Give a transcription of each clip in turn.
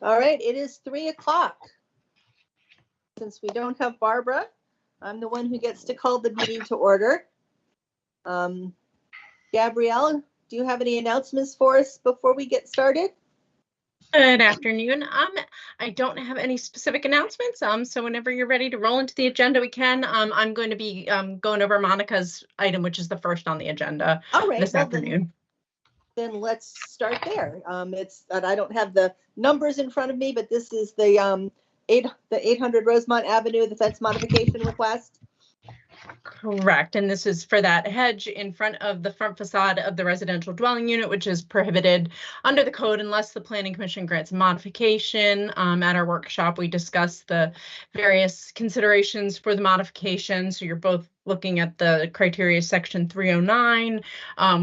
All right, it is 3 o'clock. Since we don't have Barbara, I'm the one who gets to call the meeting to order. Gabrielle, do you have any announcements for us before we get started? Good afternoon. I don't have any specific announcements. So whenever you're ready to roll into the agenda, we can. I'm going to be going over Monica's item, which is the first on the agenda this afternoon. Then let's start there. It's that I don't have the numbers in front of me, but this is the 800 Rosemont Avenue, the fence modification request. Correct. And this is for that hedge in front of the front facade of the residential dwelling unit, which is prohibited under the code unless the Planning Commission grants modification. At our workshop, we discussed the various considerations for the modification. So you're both looking at the criteria section 309,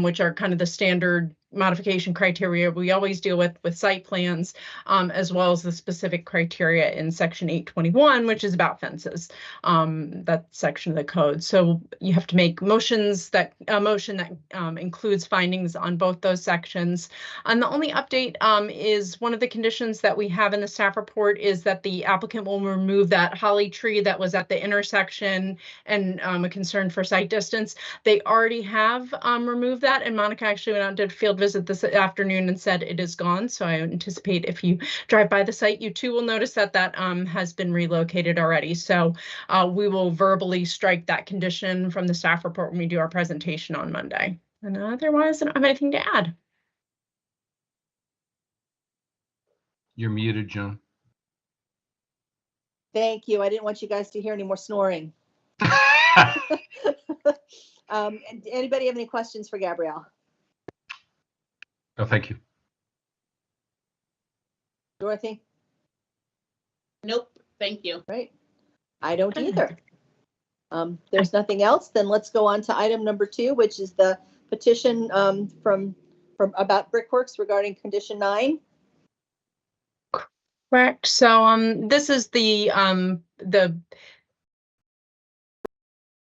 which are kind of the standard modification criteria we always deal with site plans, as well as the specific criteria in section 821, which is about fences, that section of the code. So you have to make motions that a motion that includes findings on both those sections. And the only update is one of the conditions that we have in the staff report is that the applicant will remove that holly tree that was at the intersection and a concern for site distance. They already have removed that, and Monica actually went out and did a field visit this afternoon and said it is gone. So I anticipate if you drive by the site, you too will notice that that has been relocated already. So we will verbally strike that condition from the staff report when we do our presentation on Monday. And otherwise, I don't have anything to add. You're muted, Joan. Thank you. I didn't want you guys to hear any more snoring. Anybody have any questions for Gabrielle? No, thank you. Dorothy? Nope, thank you. Right. I don't either. There's nothing else. Then let's go on to item number 2, which is the petition from about Brickworks regarding condition 9. Correct. So this is the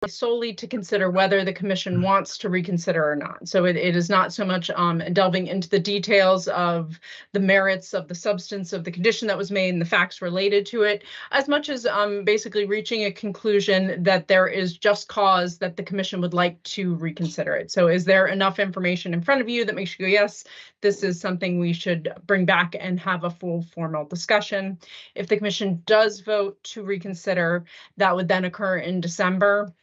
solely to consider whether the commission wants to reconsider or not. So it is not so much delving into the details of the merits of the substance of the condition that was made and the facts related to it, as much as basically reaching a conclusion that there is just cause that the commission would like to reconsider it. So is there enough information in front of you that makes you go, yes, this is something we should bring back and have a full formal discussion? If the commission does vote to reconsider, that would then occur in December.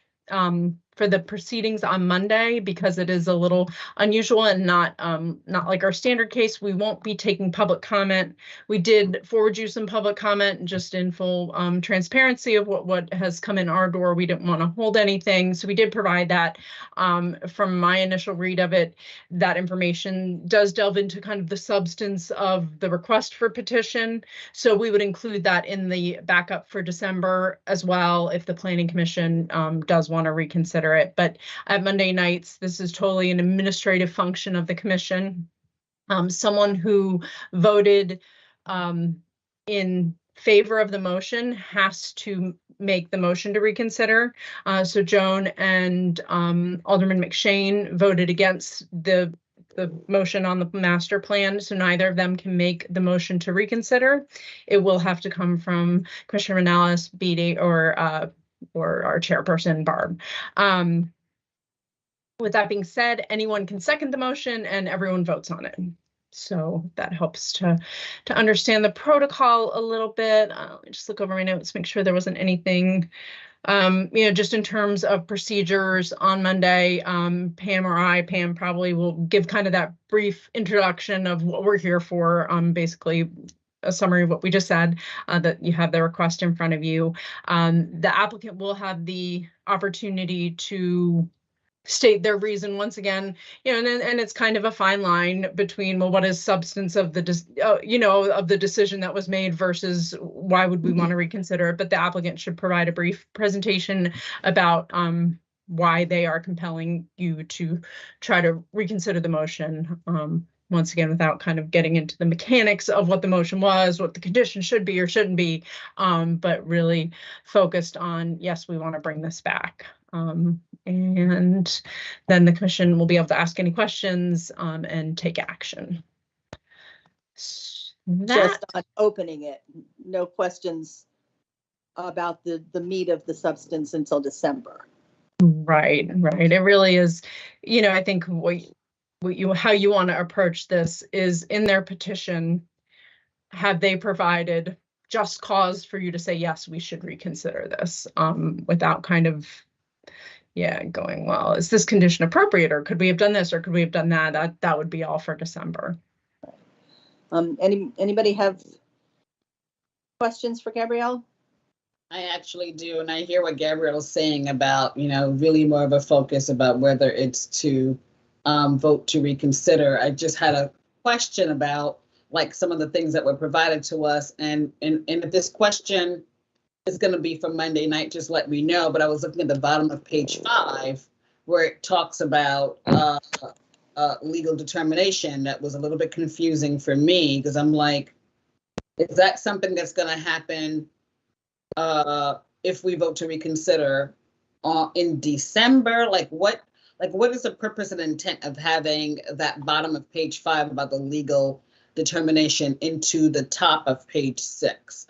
For the proceedings on Monday, because it is a little unusual and not like our standard case, we won't be taking public comment. We did forward you some public comment just in full transparency of what has come in our door. We didn't want to hold anything, so we did provide that. From my initial read of it, that information does delve into kind of the substance of the request for petition. So we would include that in the backup for December as well if the Planning Commission does want to reconsider it. But at Monday nights, this is totally an administrative function of the commission. Someone who voted in favor of the motion has to make the motion to reconsider. So Joan and Alderman McShane voted against the motion on the master plan, so neither of them can make the motion to reconsider. It will have to come from Commissioner Manalis, Beatty, or our chairperson, Barb. With that being said, anyone can second the motion and everyone votes on it. So that helps to understand the protocol a little bit. Let me just look over my notes, make sure there wasn't anything, just in terms of procedures on Monday. Pam or Pam probably will give kind of that brief introduction of what we're here for, basically a summary of what we just said, that you have the request in front of you. The applicant will have the opportunity to state their reason once again, and it's kind of a fine line between, well, what is substance of the of the decision that was made versus why would we want to reconsider it. But the applicant should provide a brief presentation about why they are compelling you to try to reconsider the motion. Once again, without kind of getting into the mechanics of what the motion was, what the condition should be or shouldn't be, but really focused on, yes, we want to bring this back. And then the commission will be able to ask any questions and take action. That, just on opening it. No questions about the meat of the substance until December. right. It really is, I think how you want to approach this is in their petition, have they provided just cause for you to say, yes, we should reconsider this, without kind of, going, well, is this condition appropriate, or could we have done this, or could we have done that? That would be all for December. Anybody have questions for Gabrielle? I actually do, and I hear what Gabrielle's saying about, really more of a focus about whether it's to vote to reconsider. I just had a question about like some of the things that were provided to us, and if this question is going to be for Monday night, just let me know. But I was looking at the bottom of page 5 where it talks about legal determination. That was a little bit confusing for me, because I'm like, is that something that's going to happen if we vote to reconsider in December? Like what is the purpose and intent of having that bottom of page 5 about the legal determination into the top of page 6?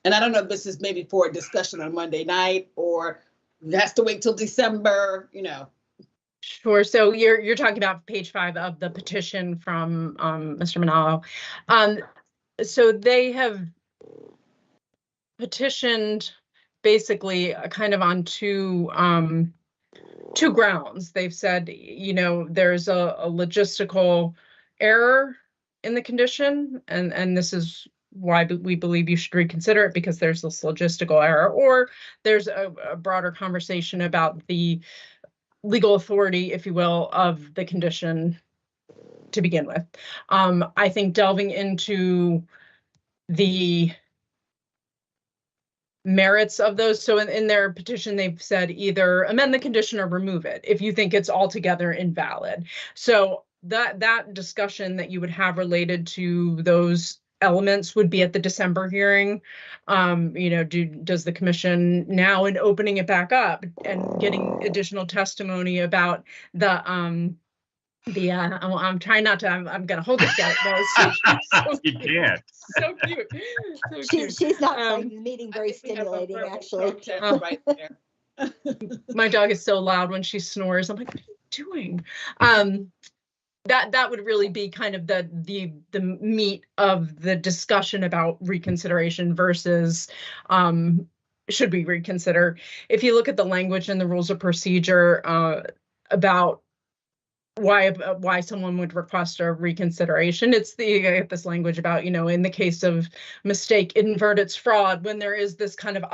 And I don't know if this is maybe for a discussion on Monday night, or it has to wait till December, Sure. So you're talking about page 5 of the petition from Mr. Manalo. So they have petitioned basically kind of on two grounds. They've said, there's a logistical error in the condition, and this is why we believe you should reconsider it, because there's this logistical error, or there's a broader conversation about the legal authority, if you will, of the condition to begin with. I think delving into the merits of those. So in their petition, they've said either amend the condition or remove it if you think it's altogether invalid. So that discussion that you would have related to those elements would be at the December hearing. Does the commission now, in opening it back up and getting additional testimony about I'm trying not to, I'm gonna hold this guy. You can't. So cute. So cute. She's not finding the meeting very stimulating, actually. Right there. My dog is so loud when she snores. I'm like, what are you doing? That would really be kind of the meat of the discussion about reconsideration versus should we reconsider. If you look at the language in the rules of procedure about why someone would request a reconsideration, it's this language about, in the case of mistake, inadvertence, fraud, when there is this kind of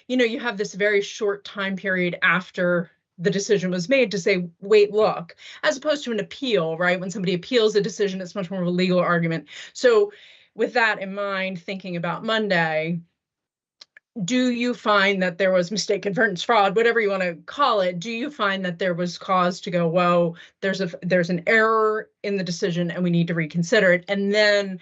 you have this very short time period after the decision was made to say, wait, look, as opposed to an appeal, right? When somebody appeals a decision, it's much more of a legal argument. So with that in mind, thinking about Monday, do you find that there was mistake, inadvertence, fraud, whatever you want to call it? Do you find that there was cause to go, whoa, there's an error in the decision and we need to reconsider it? And then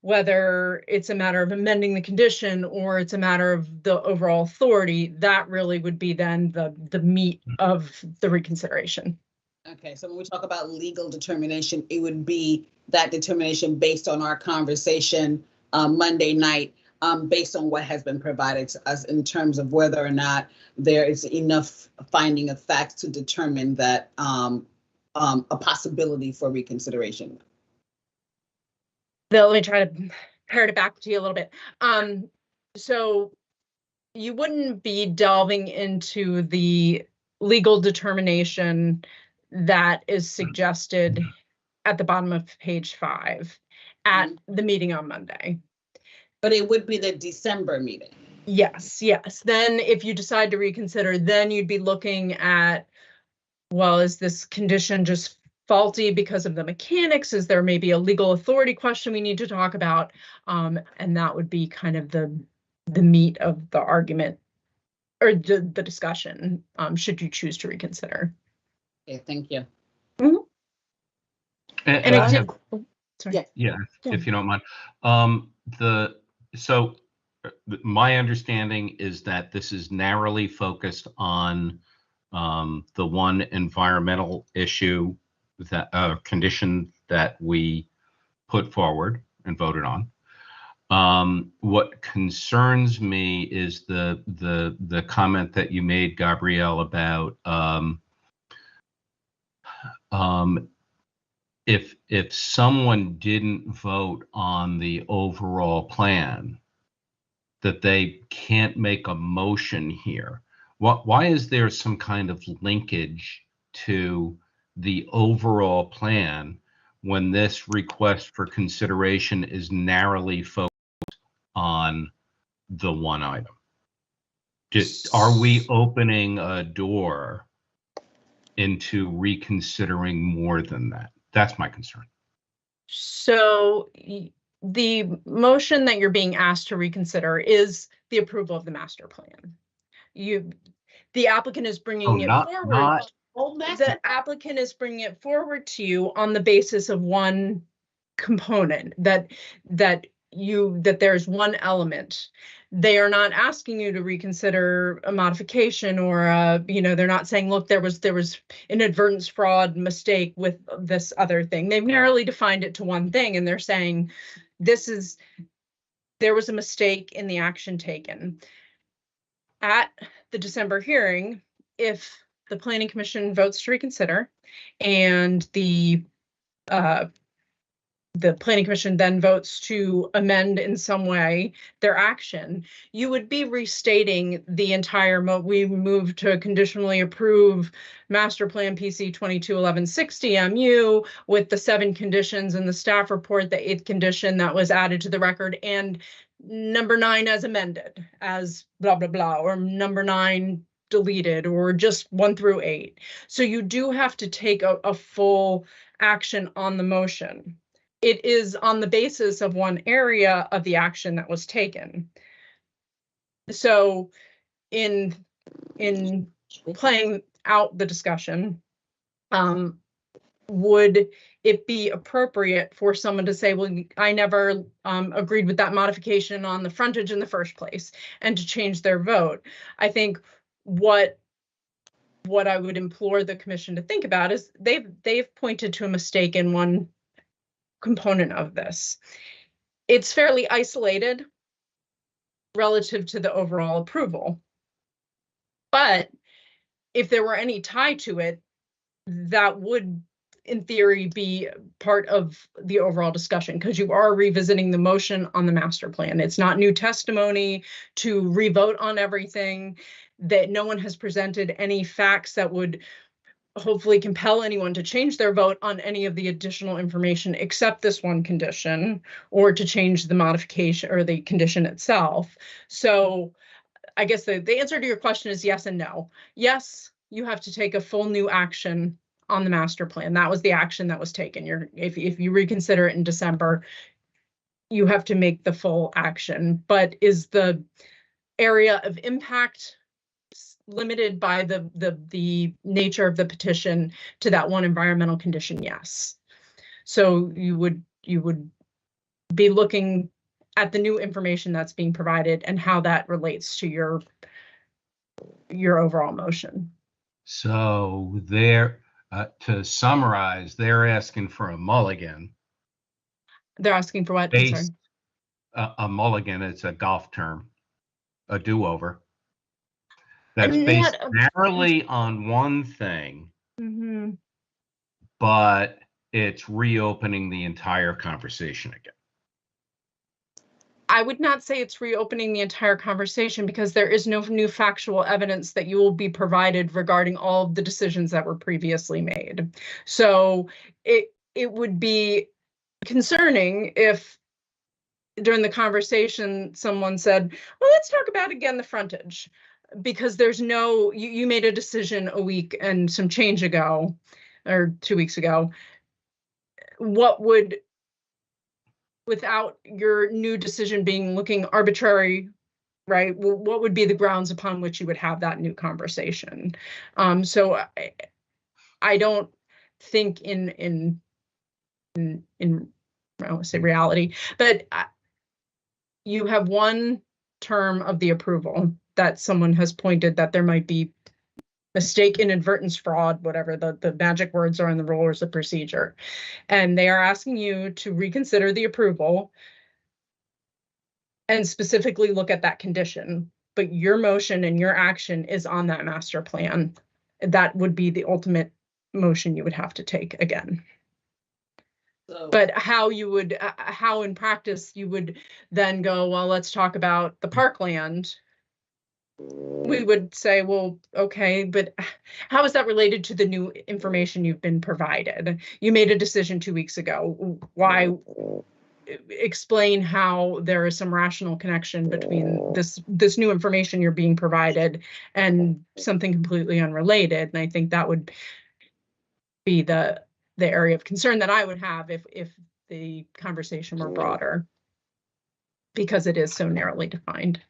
whether it's a matter of amending the condition or it's a matter of the overall authority, that really would be then the meat of the reconsideration. Okay, so when we talk about legal determination, it would be that determination based on our conversation Monday night, based on what has been provided to us in terms of whether or not there is enough finding of facts to determine that a possibility for reconsideration. Let me try to pare it back to you a little bit. So you wouldn't be delving into the legal determination that is suggested at the bottom of page 5 at the meeting on Monday. But it would be the December meeting. Yes. Then if you decide to reconsider, then you'd be looking at, well, is this condition just faulty because of the mechanics? Is there maybe a legal authority question we need to talk about? And that would be kind of the meat of the argument or the discussion, should you choose to reconsider. Okay, thank you. Mm-hmm. And I have, Sorry. yeah, if you don't mind. So my understanding is that this is narrowly focused on the one environmental issue, that condition that we put forward, and voted on. What concerns me is the comment that you made, Gabrielle, about if someone didn't vote on the overall plan, that they can't make a motion here. Why is there some kind of linkage to the overall plan when this request for consideration is narrowly focused on the one item? Are we opening a door into reconsidering more than that? That's my concern. So the motion that you're being asked to reconsider is the approval of the master plan. The applicant is bringing it forward. The applicant is bringing it forward to you on the basis of one component, that there's one element. They are not asking you to reconsider a modification or they're not saying, look, there was inadvertence, fraud, mistake with this other thing. They've narrowly defined it to one thing, and they're saying there was a mistake in the action taken. At the December hearing, if the Planning Commission votes to reconsider and the Planning Commission then votes to amend in some way their action, you would be restating the entire we moved to conditionally approve Master Plan PC 221160 MU with the 7 conditions in the staff report, the 8th condition that was added to the record, and number 9 as amended, as blah, blah, blah, or number 9 deleted, or just 1 through 8. So you do have to take a full action on the motion. It is on the basis of one area of the action that was taken. So in playing out the discussion, would it be appropriate for someone to say, well, I never agreed with that modification on the frontage in the first place, and to change their vote? I think what I would implore the commission to think about is they've pointed to a mistake in one component of this. It's fairly isolated relative to the overall approval. But if there were any tie to it, that would, in theory, be part of the overall discussion, because you are revisiting the motion on the master plan. It's not new testimony to revote on everything, that no one has presented any facts that would hopefully compel anyone to change their vote on any of the additional information except this one condition, or to change the modification or the condition itself. So I guess the answer to your question is yes and no. Yes, you have to take a full new action on the master plan. That was the action that was taken. If you reconsider it in December, you have to make the full action. But is the area of impact limited by the nature of the petition to that one environmental condition? Yes. So you would be looking at the new information that's being provided and how that relates to your overall motion. So to summarize, they're asking for a mulligan. They're asking for what? A mulligan, it's a golf term, a do-over. That's based narrowly on one thing, but it's reopening the entire conversation again. I would not say it's reopening the entire conversation, because there is no new factual evidence that you will be provided regarding all of the decisions that were previously made. So it would be concerning if during the conversation someone said, well, let's talk about again the frontage, because there's no, you made a decision a week and some change ago, or 2 weeks ago. What would, without your new decision being looking arbitrary, right? What would be the grounds upon which you would have that new conversation? So I don't think in I don't want to say reality, but you have one term of the approval that someone has pointed that there might be mistake, inadvertence, fraud, whatever the magic words are in the rules of procedure. And they are asking you to reconsider the approval and specifically look at that condition. But your motion and your action is on that master plan. That would be the ultimate motion you would have to take again. So, But how you would, how in practice you would then go, well, let's talk about the parkland. We would say, well, okay, but how is that related to the new information you've been provided? You made a decision 2 weeks ago. Why? Explain how there is some rational connection between this new information you're being provided and something completely unrelated. And I think that would be the area of concern that I would have if the conversation were broader, because it is so narrowly defined.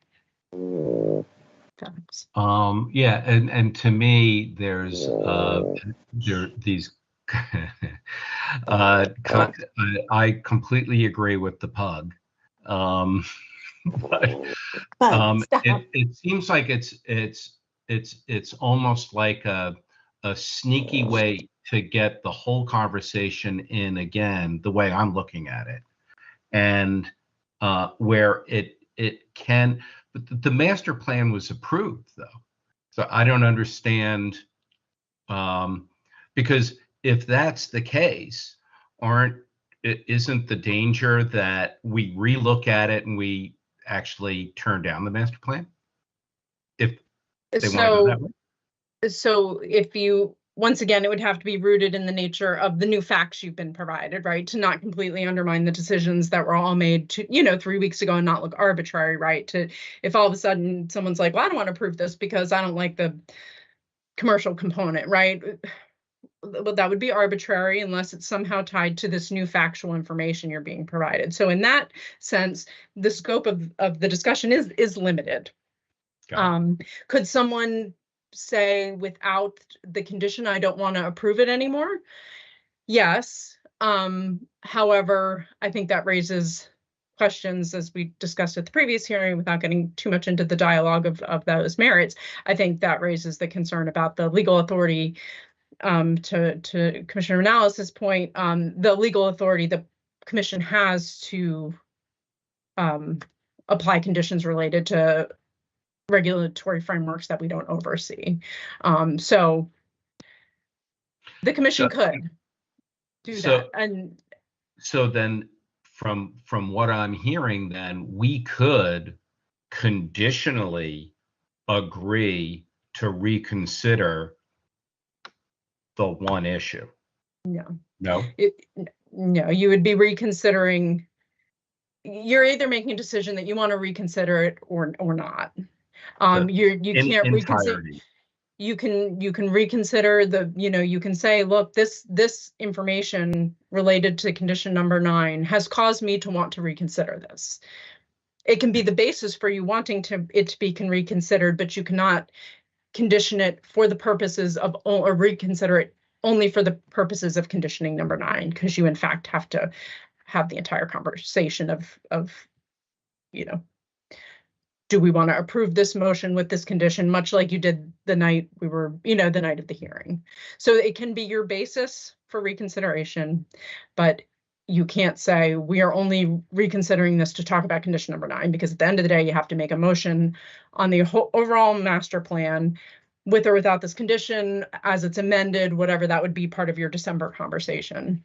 Thanks. Yeah, and to me, there's these. I completely agree with the pug, but it seems like it's almost like a sneaky way to get the whole conversation in again, the way I'm looking at it, and where it can. But the master plan was approved, though, so I don't understand. Because if that's the case, isn't the danger that we relook at it and we actually turn down the master plan? If they want to go that way? So if you, once again, it would have to be rooted in the nature of the new facts you've been provided, right? To not completely undermine the decisions that were all made 3 weeks ago and not look arbitrary, right? To, if all of a sudden someone's like, well, I don't want to approve this because I don't like the commercial component, right? Well, that would be arbitrary unless it's somehow tied to this new factual information you're being provided. So in that sense, the scope of the discussion is limited. Could someone say without the condition, I don't want to approve it anymore? Yes. However, I think that raises questions, as we discussed at the previous hearing, without getting too much into the dialogue of those merits. I think that raises the concern about the legal authority. To Commissioner Morales' point, the legal authority the commission has to apply conditions related to regulatory frameworks that we don't oversee. So the commission could do that. And so then from what I'm hearing, then we could conditionally agree to reconsider the one issue. No, no, you would be reconsidering. You're either making a decision that you want to reconsider it or not. You can't reconsider. You can reconsider you can say, look, this information related to condition number 9 has caused me to want to reconsider this. It can be the basis for you wanting it to be reconsidered, but you cannot condition it for the purposes of, or reconsider it only for the purposes of conditioning number 9, because you in fact have to have the entire conversation of do we want to approve this motion with this condition, much like you did the night we were, the night of the hearing. So it can be your basis for reconsideration, but you can't say we are only reconsidering this to talk about condition number 9, because at the end of the day, you have to make a motion on the overall master plan with or without this condition as it's amended, whatever that would be part of your December conversation.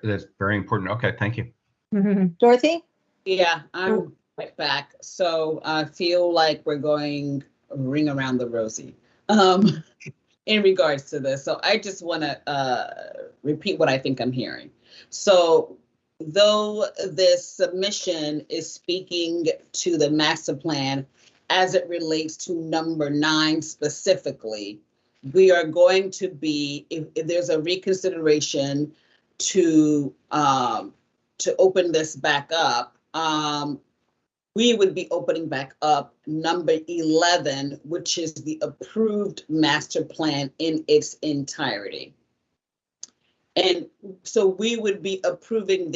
That's very important. Okay, thank you. Mm-hmm. Dorothy? Yeah, I'm right back. So I feel like we're going ring around the rosy in regards to this. So I just want to repeat what I think I'm hearing. So though this submission is speaking to the master plan as it relates to number 9 specifically, we are going to be, if there's a reconsideration to open this back up, we would be opening back up number 11, which is the approved master plan in its entirety. And so we would be opening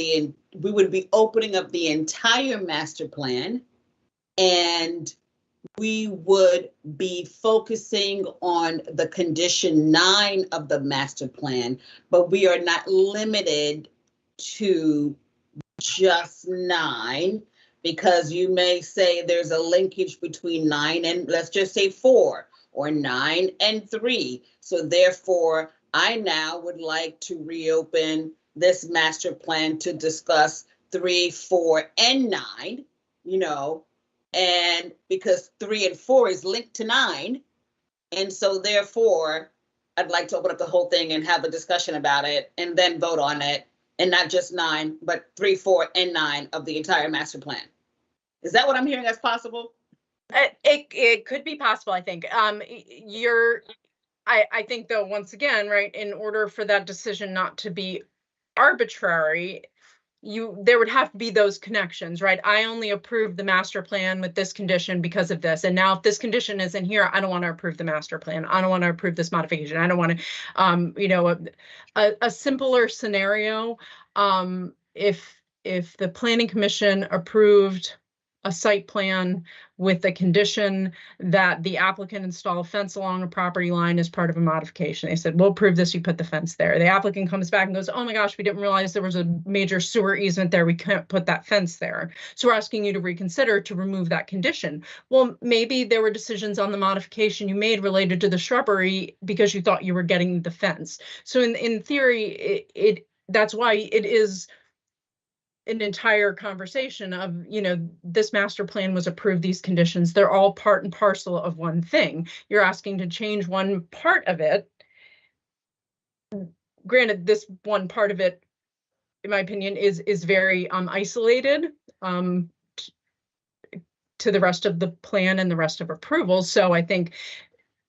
up the entire master plan and we would be focusing on the condition 9 of the master plan, but we are not limited to just 9, because you may say there's a linkage between 9 and, let's just say, 4, or 9 and 3. So therefore, I now would like to reopen this master plan to discuss 3, 4, and 9, and because 3 and 4 is linked to 9. And so therefore, I'd like to open up the whole thing and have a discussion about it and then vote on it, and not just 9, but 3, 4, and 9 of the entire master plan. Is that what I'm hearing as possible? It could be possible, I think. I think, though, once again, right, in order for that decision not to be arbitrary, there would have to be those connections, right? I only approved the master plan with this condition because of this. And now if this condition isn't here, I don't want to approve the master plan. I don't want to approve this modification. I don't want to, a simpler scenario. If the planning commission approved a site plan with the condition that the applicant install a fence along a property line as part of a modification. They said, we'll approve this, you put the fence there. The applicant comes back and goes, oh my gosh, we didn't realize there was a major sewer easement there. We can't put that fence there. So we're asking you to reconsider to remove that condition. Well, maybe there were decisions on the modification you made related to the shrubbery because you thought you were getting the fence. So in theory, that's why it is an entire conversation of, this master plan was approved, these conditions, they're all part and parcel of one thing. You're asking to change one part of it. Granted, this one part of it, in my opinion, is very isolated to the rest of the plan and the rest of approvals. So I think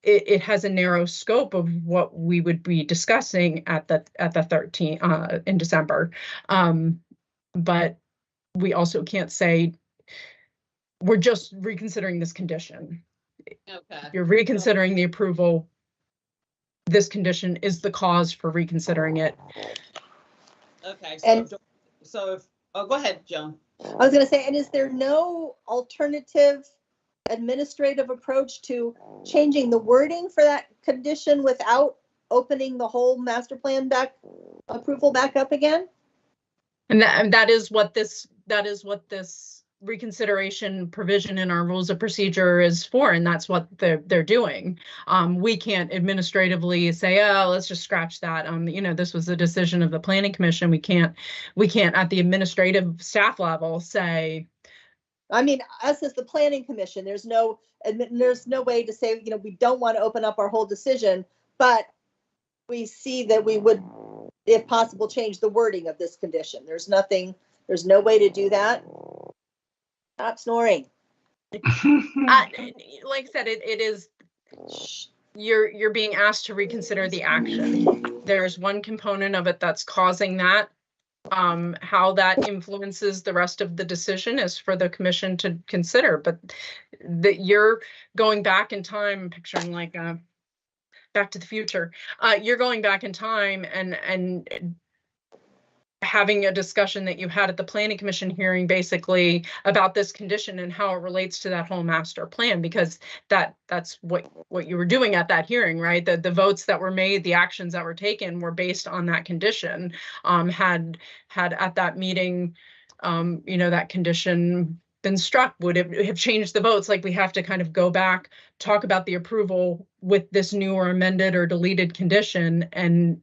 it has a narrow scope of what we would be discussing at the 13th in December. But we also can't say we're just reconsidering this condition. Okay. You're reconsidering the approval. This condition is the cause for reconsidering it. Okay. And- Go ahead, Joan. I was going to say, and is there no alternative administrative approach to changing the wording for that condition without opening the whole master plan approval back up again? And that is what this reconsideration provision in our rules of procedure is for, and that's what they're doing. We can't administratively say, oh, let's just scratch that. This was a decision of the planning commission. We can't at the administrative staff level say. I mean, us as the planning commission, there's no way to say, we don't want to open up our whole decision, but we see that we would, if possible, change the wording of this condition. There's no way to do that. Stop snoring. Like I said, it is, you're being asked to reconsider the action. There's one component of it that's causing that. How that influences the rest of the decision is for the commission to consider, but that you're going back in time, picturing like Back to the Future. You're going back in time and having a discussion that you had at the planning commission hearing, basically about this condition and how it relates to that whole master plan, because that's what you were doing at that hearing, right? The votes that were made, the actions that were taken were based on that condition. Had at that meeting, that condition been struck, would it have changed the votes? Like, we have to kind of go back, talk about the approval with this new or amended or deleted condition and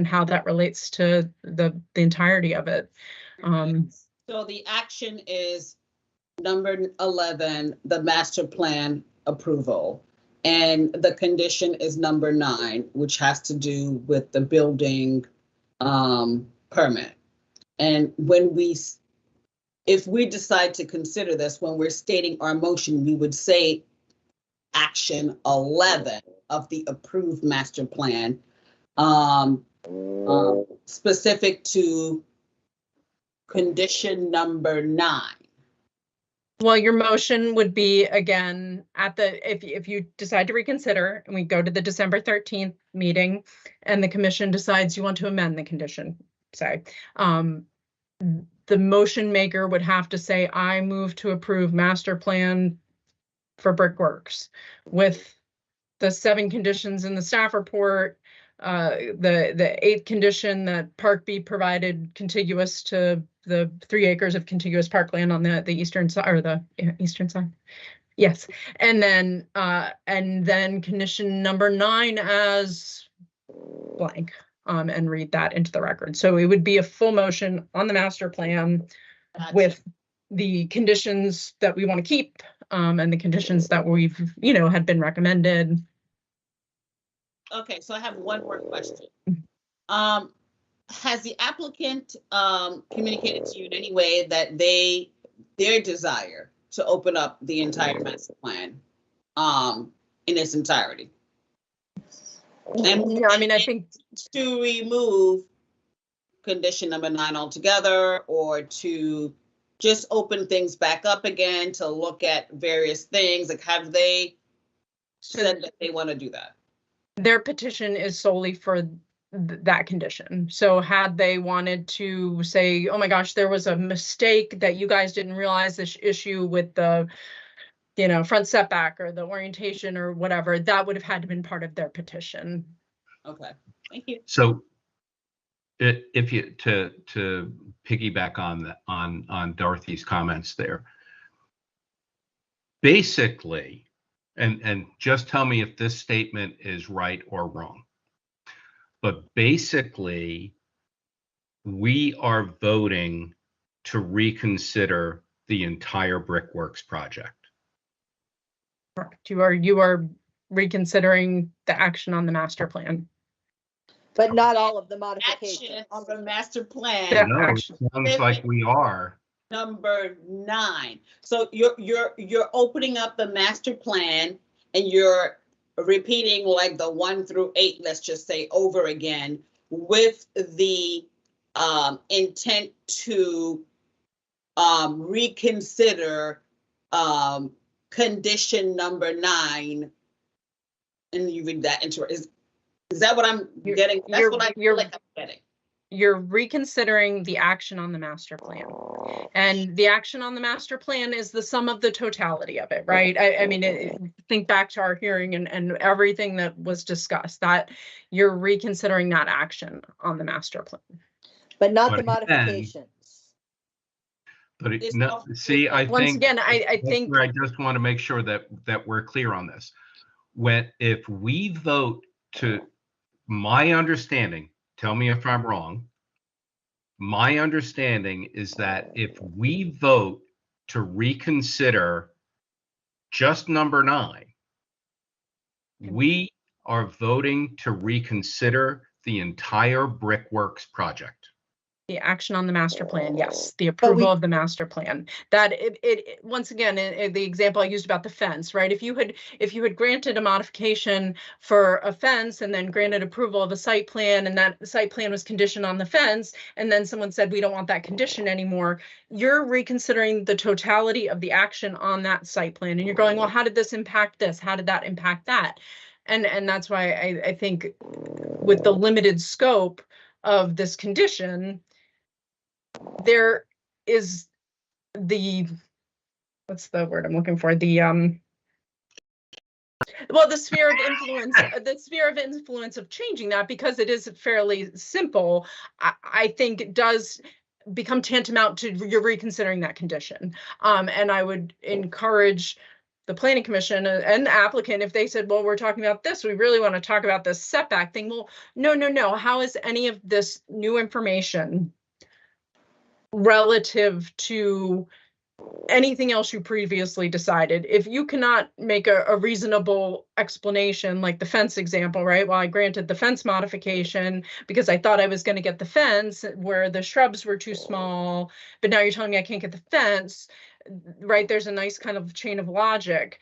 how that relates to the entirety of it. So the action is number 11, the master plan approval. And the condition is number 9, which has to do with the building permit. And if we decide to consider this, when we're stating our motion, we would say action 11 of the approved master plan, specific to condition number 9. Well, your motion would be, again, if you decide to reconsider and we go to the December 13th meeting and the commission decides you want to amend the condition, say, the motion maker would have to say, I move to approve master plan for Brickworks with the 7 conditions in the staff report, the 8th condition that Park be provided contiguous to the 3 acres of contiguous parkland on the eastern side, or the eastern side. Yes, and then condition number 9 as blank, and read that into the record. So it would be a full motion on the master plan with the conditions that we want to keep, and the conditions that we've, had been recommended. Okay, so I have one more question. Has the applicant communicated to you in any way that their desire to open up the entire master plan in its entirety? And Yeah, I mean, I think to remove condition number 9 altogether, or to just open things back up again to look at various things? Like, have they said that they want to do that? Their petition is solely for that condition. So had they wanted to say, oh my gosh, there was a mistake that you guys didn't realize this issue with the, front setback or the orientation or whatever, that would have had to been part of their petition. Okay, thank you. So if you to piggyback on Dorothy's comments there, basically, and just tell me if this statement is right or wrong, but basically, we are voting to reconsider the entire Brickworks project. Correct. You are reconsidering the action on the master plan. But not all of the modifications. Action on the master plan. Yeah. No, it sounds like we are. Number 9. So you're opening up the master plan, and you're repeating like the 1 through 8, let's just say, over again, with the intent to reconsider condition number 9. And you read that into is that what I'm getting? That's what I feel like I'm getting. You're reconsidering the action on the master plan. And the action on the master plan is the sum of the totality of it, right? I mean, think back to our hearing and everything that was discussed, that you're reconsidering that action on the master plan. But not the modifications. But see, I once think again, I think I just want to make sure that we're clear on this. If we vote to, my understanding, tell me if I'm wrong, my understanding is that if we vote to reconsider just number 9, we are voting to reconsider the entire Brickworks project. the action on the master plan, yes, the approval of the master plan. That it once again, the example I used about the fence, right? If you had granted a modification for a fence and then granted approval of a site plan, and that site plan was conditioned on the fence, and then someone said, we don't want that condition anymore, you're reconsidering the totality of the action on that site plan. And you're going, well, how did this impact this? How did that impact that? And that's why I think with the limited scope of this condition, there is what's the word I'm looking for? The sphere of influence of changing that, because it is fairly simple, I think it does become tantamount to you're reconsidering that condition. And I would encourage the planning commission and the applicant, if they said, well, we're talking about this, we really want to talk about this setback thing. Well, no. How is any of this new information relative to anything else you previously decided? If you cannot make a reasonable explanation, like the fence example, right? Well, I granted the fence modification because I thought I was going to get the fence where the shrubs were too small, but now you're telling me I can't get the fence, right? There's a nice kind of chain of logic.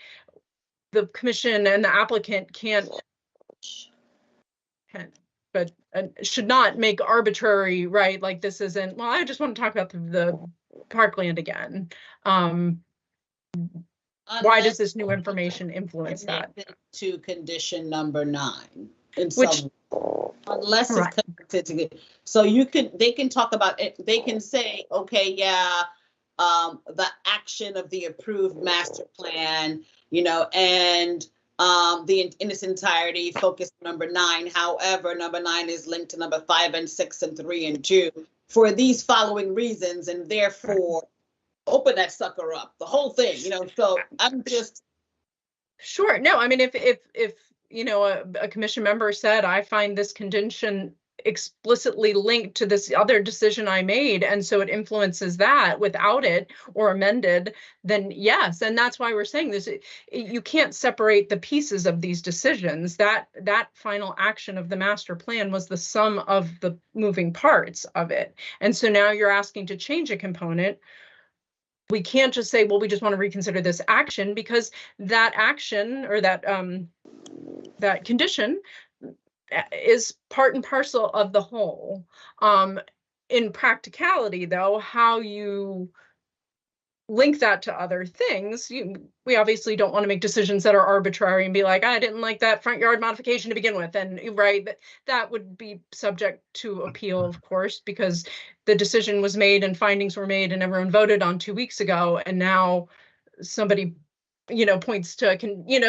The commission and the applicant but should not make arbitrary, right? Like this isn't, well, I just want to talk about the parkland again. Why does this new information influence that? To condition number 9. Unless Correct. it's connected to it. So they can talk about it. They can say, okay, yeah, the action of the approved master plan and in its entirety, focus on number 9. However, number 9 is linked to number 5 and 6 and 3 and 2 for these following reasons, and therefore open that sucker up, the whole thing, so I'm just. Sure. No, I mean, if a commission member said, I find this condition explicitly linked to this other decision I made, and so it influences that without it or amended, then yes. And that's why we're saying this. You can't separate the pieces of these decisions. That final action of the master plan was the sum of the moving parts of it. And so now you're asking to change a component. We can't just say, well, we just want to reconsider this action, because that action or that condition is part and parcel of the whole. In practicality, though, how you link that to other things, we obviously don't want to make decisions that are arbitrary and be like, I didn't like that front yard modification to begin with, and right, that would be subject to appeal, of course, because the decision was made and findings were made and everyone voted on 2 weeks ago, and now somebody points to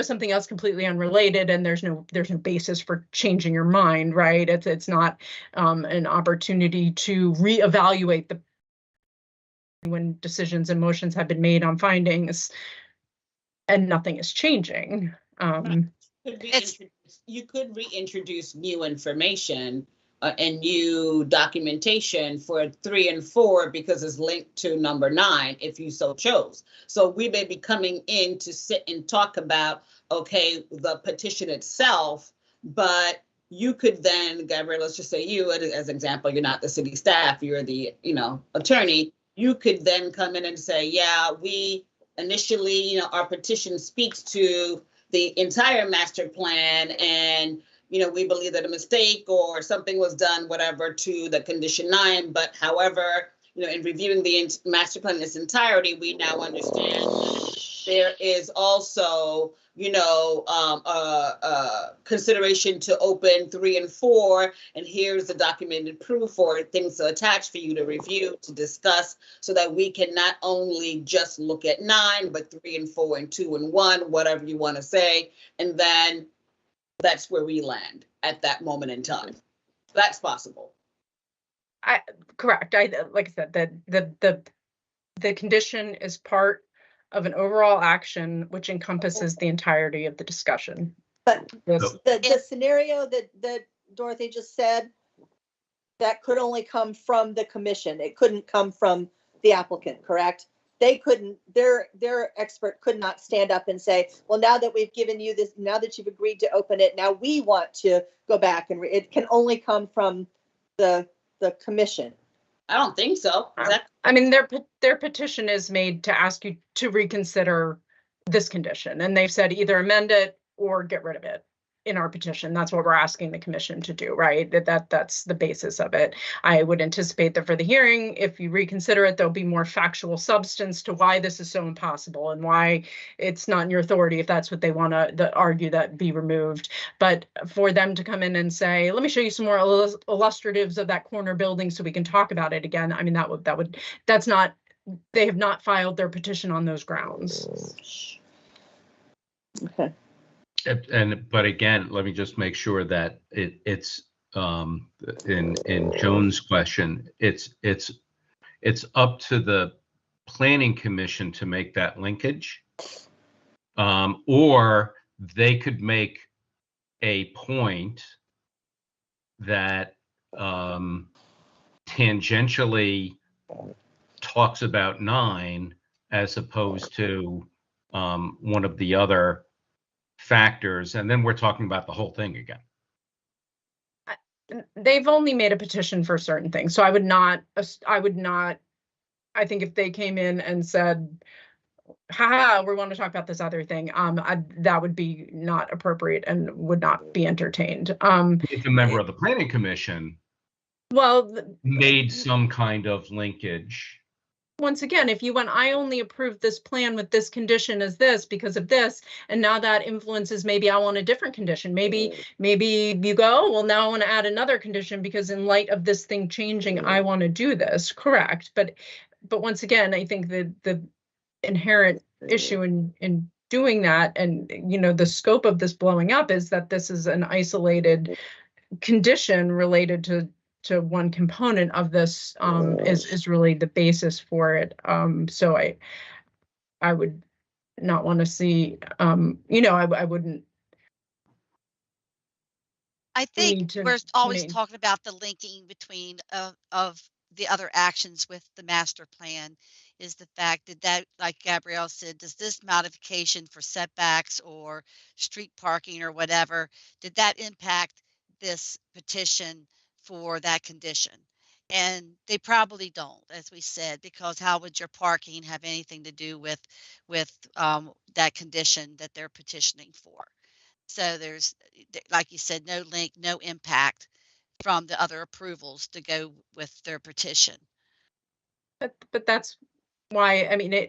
something else completely unrelated, and there's no basis for changing your mind, right? It's not an opportunity to reevaluate when decisions and motions have been made on findings and nothing is changing. You could reintroduce new information and new documentation for 3 and 4 because it's linked to number 9 if you so chose. So we may be coming in to sit and talk about, okay, the petition itself, but you could then, Gabrielle, let's just say you, as an example, you're not the city staff, you're the attorney. You could then come in and say, yeah, we initially, our petition speaks to the entire master plan, and we believe that a mistake or something was done, whatever, to the condition 9. But however, in reviewing the master plan in its entirety, we now understand there is also, consideration to open 3 and 4, and here's the documented proof or things attached for you to review, to discuss, so that we can not only just look at 9, but 3 and 4 and 2 and 1, whatever you want to say, and then that's where we land at that moment in time. That's possible. Correct. Like I said, the condition is part of an overall action which encompasses the entirety of the discussion. But the scenario that Dorothy just said, that could only come from the commission. It couldn't come from the applicant, correct? They couldn't, their expert could not stand up and say, well, now that we've given you this, now that you've agreed to open it, now we want to go back, and it can only come from the commission. I don't think so. I mean, their petition is made to ask you to reconsider this condition, and they've said either amend it or get rid of it. In our petition, that's what we're asking the commission to do, right? That's the basis of it. I would anticipate that for the hearing, if you reconsider it, there'll be more factual substance to why this is so impossible and why it's not in your authority if that's what they want to argue that be removed. But for them to come in and say, let me show you some more illustratives of that corner building so we can talk about it again. I mean, that's not, they have not filed their petition on those grounds. Okay. But again, let me just make sure that it's in Joan's question, it's up to the planning commission to make that linkage, or they could make a point that tangentially talks about 9 as opposed to one of the other factors, and then we're talking about the whole thing again. They've only made a petition for certain things, so I would not, I think if they came in and said, haha, we want to talk about this other thing, that would be not appropriate and would not be entertained. If a member of the planning commission made some kind of linkage. Once again, if you went, I only approved this plan with this condition as this because of this, and now that influences, maybe I want a different condition. Maybe you go, well, now I want to add another condition because in light of this thing changing, I want to do this. Correct. But once again, I think the inherent issue in doing that. And, you know, the scope of this blowing up is that this is an isolated condition related to one component of this, is really the basis for it. So I would not want to see, you know, I wouldn't. I think to we're always make- talking about the linking between of the other actions with the master plan is the fact that, like Gabrielle said, does this modification for setbacks or street parking or whatever, did that impact this petition for that condition? And they probably don't, as we said, because how would your parking have anything to do with that condition that they're petitioning for? So there's, like you said, no link, no impact from the other approvals to go with their petition. But that's why, I mean,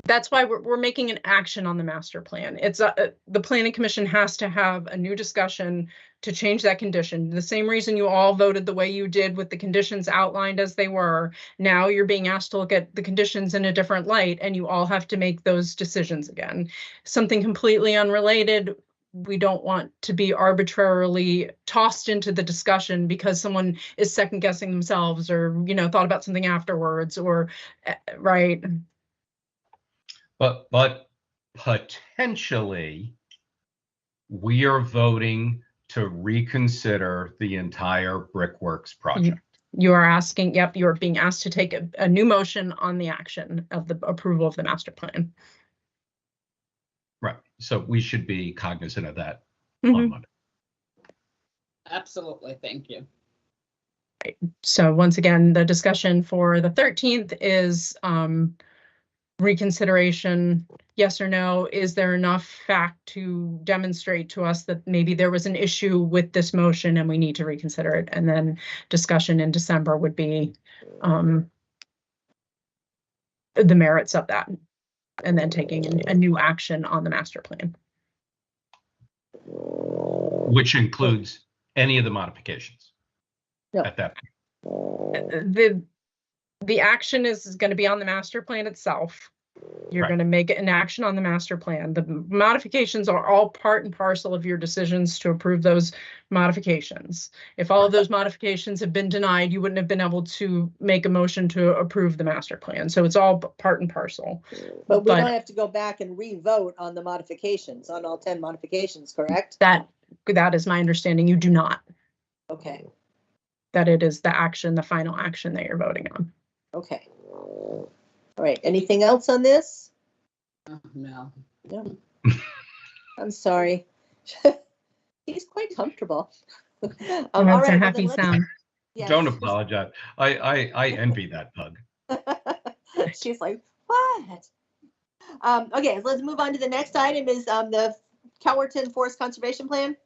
that's why we're making an action on the master plan. It's the planning commission has to have a new discussion to change that condition. The same reason you all voted the way you did with the conditions outlined as they were. Now you're being asked to look at the conditions in a different light, and you all have to make those decisions again. Something completely unrelated, we don't want to be arbitrarily tossed into the discussion because someone is second guessing themselves or, you know, thought about something afterwards or, right. But potentially, we are voting to reconsider the entire Brickworks project. You are asking, yep, you're being asked to take a new motion on the action of the approval of the master plan. Right. So we should be cognizant of that on Monday. Absolutely. Thank you. So once again, the discussion for the 13th is reconsideration, yes or no. Is there enough fact to demonstrate to us that maybe there was an issue with this motion and we need to reconsider it? And then discussion in December would be the merits of that, and then taking a new action on the master plan. Which includes any of the modifications at that point. The action is going to be on the master plan itself. You're going to make an action on the master plan. The modifications are all part and parcel of your decisions to approve those modifications. If all of those modifications have been denied, you wouldn't have been able to make a motion to approve the master plan. So it's all part and parcel. But we don't have to go back and re-vote on the modifications, on all 10 modifications, correct? That is my understanding. You do not. Okay. That it is the action, the final action that you're voting on. Okay. All right. Anything else on this? No. No. I'm sorry. He's quite comfortable. That's all a right, well, happy then sound. yes. Don't apologize. I envy that pug. She's like, what? Okay, let's move on to the next item is the Kellerton Forest Conservation Plan.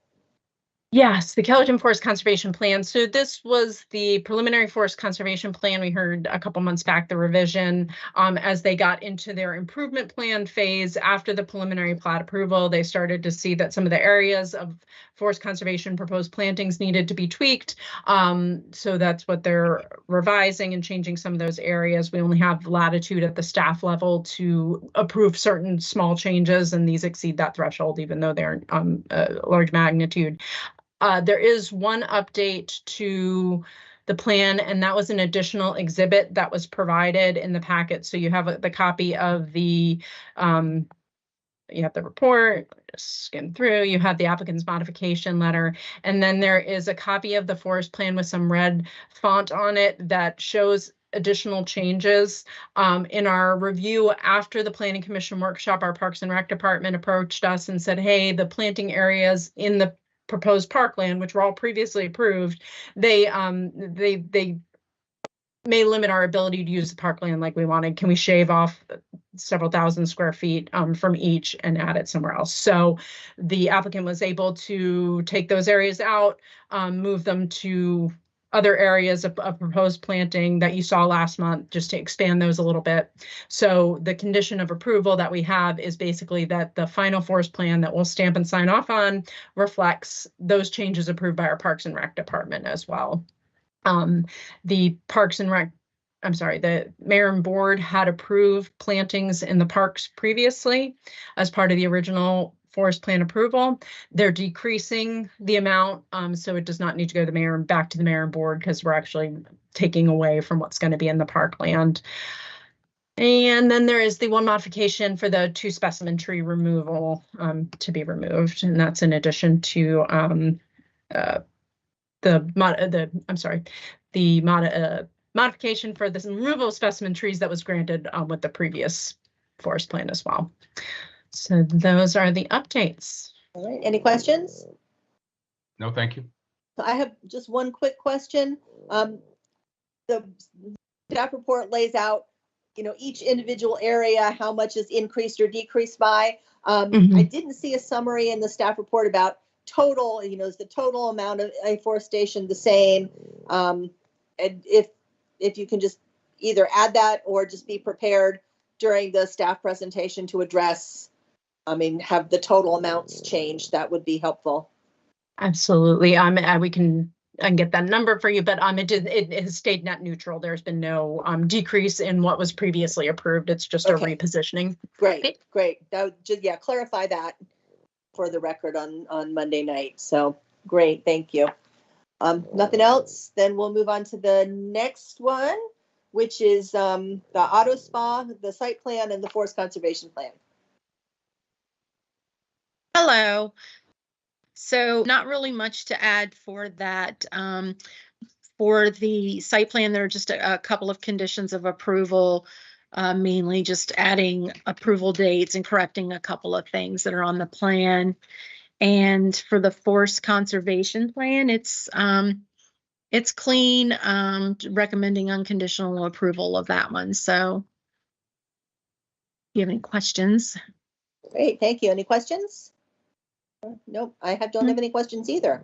Yes, the Kellerton Forest Conservation Plan. So this was the preliminary forest conservation plan. We heard a couple months back the revision as they got into their improvement plan phase. After the preliminary plat approval, they started to see that some of the areas of forest conservation proposed plantings needed to be tweaked. So that's what they're revising and changing some of those areas. We only have latitude at the staff level to approve certain small changes, and these exceed that threshold, even though they're a large magnitude. There is one update to the plan, and that was an additional exhibit that was provided in the packet. So you have the copy of the, you have the report, just skim through, you have the applicant's modification letter, and then there is a copy of the forest plan with some red font on it that shows additional changes. In our review after the Planning Commission workshop, our Parks and Rec department approached us and said, hey, the planting areas in the proposed parkland, which were all previously approved, they may limit our ability to use the parkland like we wanted. Can we shave off several thousand square feet from each and add it somewhere else? So the applicant was able to take those areas out, move them to other areas of proposed planting that you saw last month, just to expand those a little bit. So the condition of approval that we have is basically that the final forest plan that we'll stamp and sign off on reflects those changes approved by our Parks and Rec department as well. The Parks and Rec I'm sorry, the mayor and board had approved plantings in the parks previously as part of the original forest plan approval. They're decreasing the amount, so it does not need to go to the mayor and back to the mayor and board because we're actually taking away from what's going to be in the parkland. And then there is the one modification for the 2 specimen tree removal to be removed, and that's in addition to modification for the removal of specimen trees that was granted with the previous forest plan as well. So those are the updates. All right, any questions? No, thank you. So I have just one quick question. The staff report lays out, each individual area, how much is increased or decreased by. I didn't see a summary in the staff report about total, is the total amount of afforestation the same? And if you can just either add that or just be prepared during the staff presentation to address, have the total amounts changed, that would be helpful. Absolutely. We can get that number for you, but it has stayed net neutral. There's been no decrease in what was previously approved. It's just a repositioning. Great. That would just, clarify that for the record on Monday night. So great, thank you. Nothing else, then we'll move on to the next one, which is the auto spa, the site plan, and the forest conservation plan. Hello. So not really much to add for that. For the site plan, there are just a couple of conditions of approval, mainly just adding approval dates and correcting a couple of things that are on the plan. And for the forest conservation plan, it's clean, recommending unconditional approval of that one. So do you have any questions? Great, thank you. Any questions? Nope, I don't have any questions either.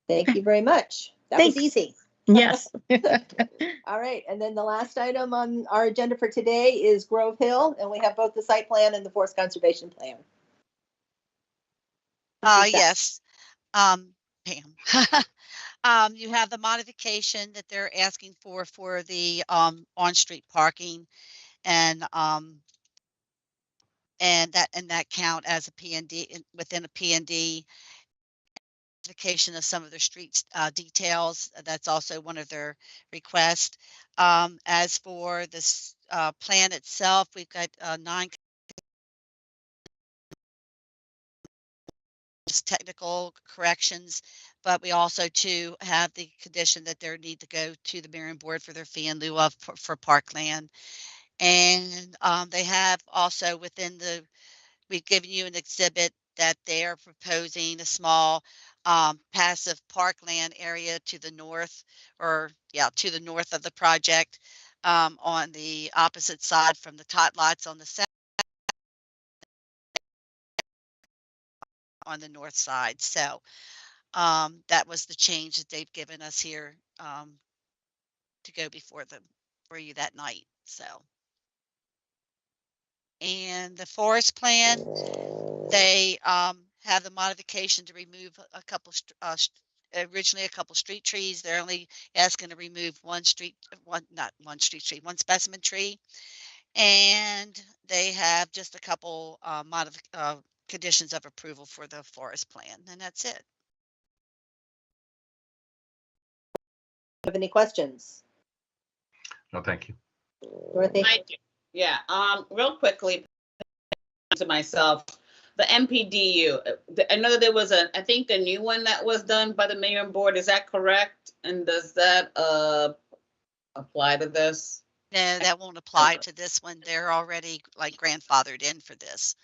Thank you very much. That was easy. Yes. All right, and then the last item on our agenda for today is Grove Hill, and we have both the site plan and the forest conservation plan. Yes, Pam. You have the modification that they're asking for the on-street parking, and that count as a P&D within a P&D. Modification of some of their street details. That's also one of their requests. As for this plan itself, we've got 9 technical corrections, but we also too have the condition that they need to go to the Marion board for their fee in lieu of for parkland. And they have also we've given you an exhibit that they are proposing a small passive parkland area to the north, to the north of the project, on the opposite side from the tot lots on the south, on the north side. So that was the change that they've given us here to go before you that night. So. And the forest plan, they have the modification to remove a couple, originally a couple street trees. They're only asking to remove one specimen tree. And they have just a couple conditions of approval for the forest plan, and that's it. Have any questions? No, thank you. Dorothy? Yeah, real quickly to myself, the MPDU, I know that there was I think the new one that was done by the mayor and board, is that correct? And does that apply to this? No, that won't apply to this one. They're already grandfathered in for this.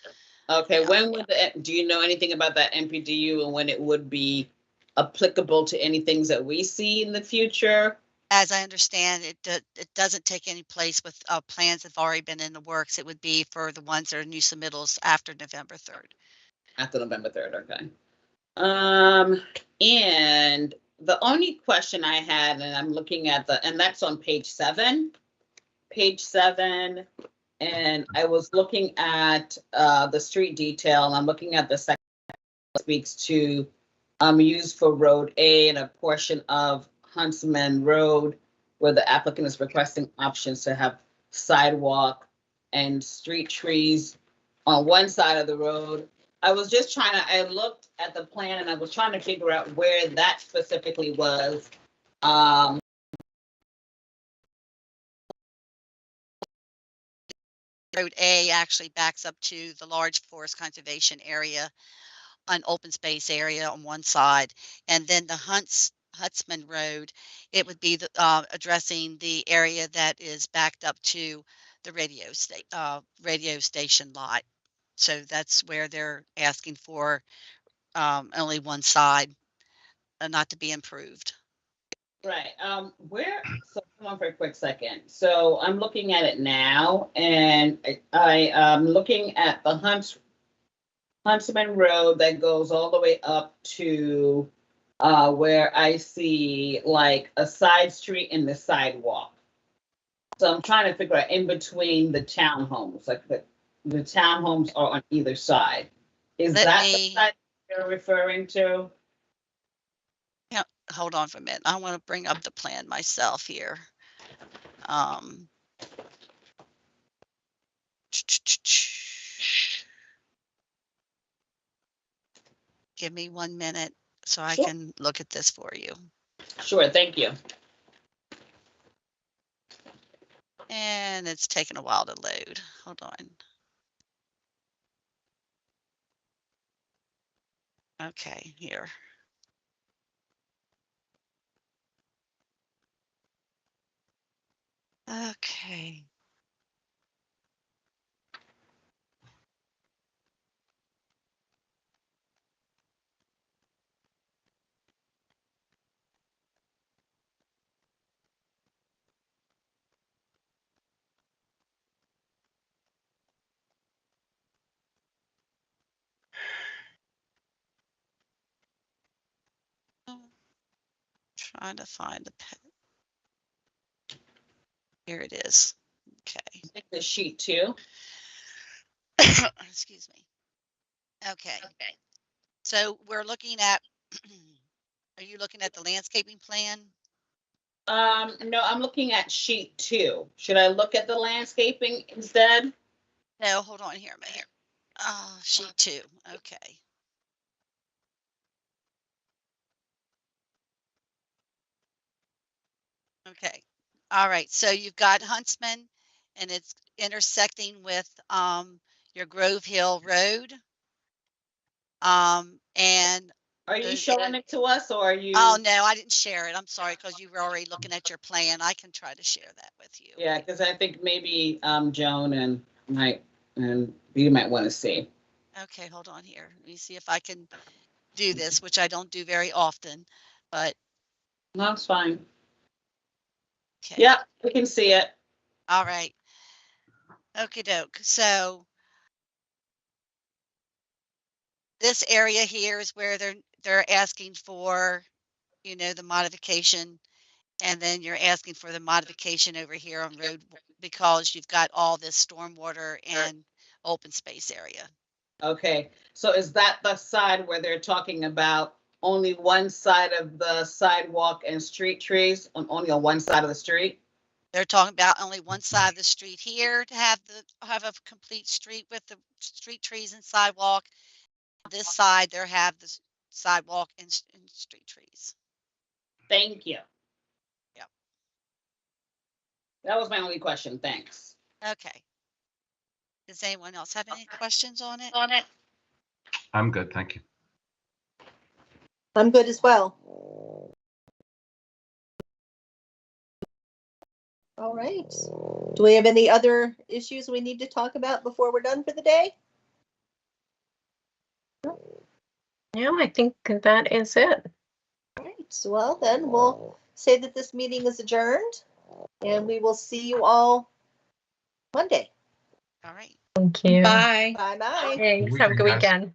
Okay, when would do you know anything about that MPDU and when it would be applicable to any things that we see in the future? As I understand, it doesn't take any place with plans that have already been in the works. It would be for the ones that are new submittals after November 3rd. After November 3rd, okay. And the only question I had, and I'm looking at and that's on page 7. Page 7, and I was looking at the street detail, and I'm looking at the section that speaks to used for Road A and a portion of Huntsman Road. where the applicant is requesting options to have sidewalk and street trees on one side of the road. I was just I looked at the plan and I was trying to figure out where that specifically was. Road A actually backs up to the large forest conservation area, an open space area on one side, and then the Huntsman Road, it would be addressing the area that is backed up to the radio station lot. So that's where they're asking for only one side not to be improved. Right. So hold on for a quick second. So I'm looking at it now, and I am looking at the Huntsman Road that goes all the way up to where I see like a side street and the sidewalk. So I'm trying to figure out in between the townhomes, like the townhomes are on either side. Is that the side you're referring to? Hold on for a minute. I want to bring up the plan myself here. Give me 1 minute so I can look at this for you. Sure, thank you. And it's taken a while to load. Hold on. Okay, here. Okay. Trying to find the here it is. Okay. I think the sheet 2. Excuse me. Okay. So we're looking at, are you looking at the landscaping plan? No, I'm looking at sheet 2. Should I look at the landscaping instead? No, hold on here a minute. Sheet 2. Okay. Okay. All right. So you've got Huntsman and it's intersecting with your Grove Hill Road. And are you showing it to us or are you? Oh, no, I didn't share it. I'm sorry, because you were already looking at your plan. I can try to share that with you. Yeah, because I think maybe Joan and you might want to see. Okay, hold on here. Let me see if I can do this, which I don't do very often, but. No, it's fine. Okay. Yeah, we can see it. All right. Okie doke. So this area here is where they're asking for, the modification, and then you're asking for the modification over here on road because you've got all this stormwater and open space area. Okay, so is that the side where they're talking about only one side of the sidewalk and street trees, only on one side of the street? They're talking about only one side of the street here to have a complete street with the street trees and sidewalk. This side, they have the sidewalk and street trees. Thank you. Yep. That was my only question. Thanks. Okay. Does anyone else have any questions on it? I'm good, thank you. I'm good as well. All right. Do we have any other issues we need to talk about before we're done for the day? No, I think that is it. All right. Well, then we'll say that this meeting is adjourned and we will see you all Monday. All right. Thank you. Bye. Bye-bye. Thanks. Have a good weekend.